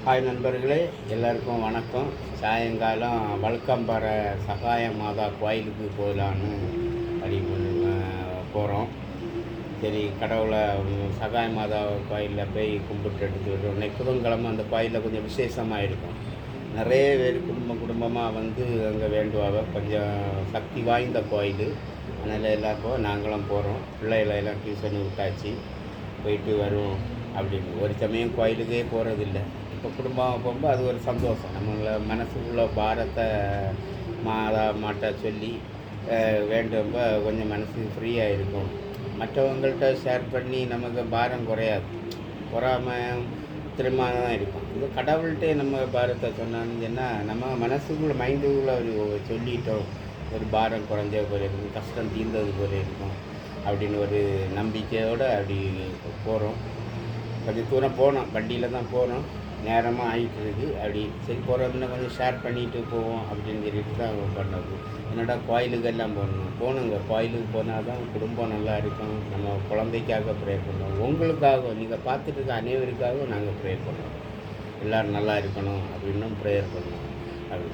Hi நண்பர்களே, எல்லாருக்கும் வணக்கம். சாயங்காலம் வழுக்கம்பாறை சகாய மாதா கோயிலுக்கு போகலான்னு முடிவு போகிறோம். சரி, கடவுளை சகாய மாதா கோயிலில் போய் கும்பிட்டு எடுத்து வருவோம். இன்னைக்கு புதன்கிழமை அந்த கோயிலில் கொஞ்சம் விசேஷமாக இருக்கும். நிறைய பேர் குடும்பமாக வந்து அங்கே வேண்டுவாங்க. கொஞ்சம் சக்தி வாய்ந்த கோயில். அதனால் எல்லாருக்கும் நாங்களும் போகிறோம். பிள்ளைகளை எல்லாம் டியூஷன் விட்டாச்சு, போயிட்டு வருவோம் அப்படின்னு. ஒரு சமயம் கோயிலுக்கே போகிறதில்ல. இப்போ குடும்பமாக போகும்போது அது ஒரு சந்தோஷம். நம்மள மனசுக்குள்ள பாரத்தை மாட்ட சொல்லி வேண்டும்ப கொஞ்சம் மனசு ஃப்ரீயாக இருக்கும். மற்றவங்கள்ட்ட ஷேர் பண்ணி நமக்கு பாரம் குறையாது. பொறாமல் திரும்ப தான் இருக்கும். இது கடவுள்கிட்டே நம்ம பாரத்தை சொன்னான்னு சொன்னால் நம்ம மனசுக்குள்ளே மைண்டுக்குள்ளே ஒரு சொல்லிட்டோம், ஒரு பாரம் குறைஞ்ச போல இருக்கும், கஷ்டம் தீர்ந்தது போல இருக்கும் அப்படின்னு ஒரு நம்பிக்கையோடு அப்படி போகிறோம். கொஞ்சம் தூரம் போனோம், வண்டியில் தான் போகிறோம். நேரமாக ஆகிட்டுருக்கு. அப்படி சரி போகிறதுன்னா கொஞ்சம் ஷேர் பண்ணிட்டு போவோம் அப்படின்னு சொல்லிட்டு தான் பண்ணது. என்னடா கோயிலுக்கெல்லாம் போகணுங்க. கோயிலுக்கு போனால் தான் குடும்பம் நல்லா இருக்கும். நம்ம குழந்தைக்காக ப்ரேயர் பண்ணுவோம். உங்களுக்காக, நீங்கள் பார்த்துட்டு இருக்க அனைவருக்காகவும் நாங்கள் ப்ரேயர் பண்ணுவோம். எல்லோரும் நல்லா இருக்கணும் அப்படின்னும் ப்ரேயர் பண்ணுவோம். அப்படி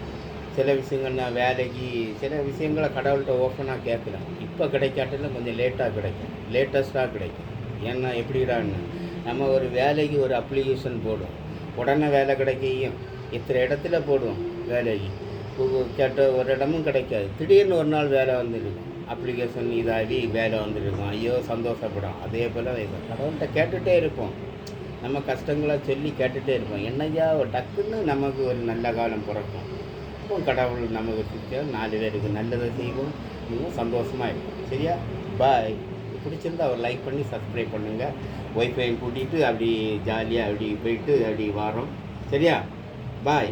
சில விஷயங்கள் நான் வேலைக்கு சில விஷயங்களை கடவுள்கிட்ட ஓப்பனாக கேட்குறேன். இப்போ கிடைக்காட்டிலும் கொஞ்சம் லேட்டாக கிடைக்கும், லேட்டஸ்ட்டாக கிடைக்கும். ஏன்னா எப்படிடான்னு நம்ம ஒரு வேலைக்கு ஒரு அப்ளிகேஷன் போடுவோம், உடனே வேலை கிடைக்கையும் இத்தனை இடத்துல போடுவோம் வேலைக்கு. கேட்ட ஒரு இடமும் கிடைக்காது. திடீர்னு ஒரு நாள் வேலை வந்துருக்கும், அப்ளிகேஷன் இதாகி வேலை வந்துருக்கும். ஐயோ சந்தோஷப்படும். அதே போல் கடவுள்கிட்ட கேட்டுகிட்டே இருப்போம். நம்ம கஷ்டங்களை சொல்லி கேட்டுகிட்டே இருப்போம். என்னையா டக்குன்னு நமக்கு ஒரு நல்ல காலம் பிறக்கும். இப்போ கடவுள் நமக்கு சிரிச்சா 4 பேருக்கு நல்லதை செய்வோம். இன்னும் சந்தோஷமாக இருக்கும். சரியா? பாய். பிடிச்சிருந்தா அவர் லைக் பண்ணி சப்ஸ்கிரைப் பண்ணுங்கள். ஒய்ஃபை கூட்டிகிட்டு அப்படி ஜாலியாக அப்படி போயிட்டு அப்படி வரோம். சரியா? பாய்.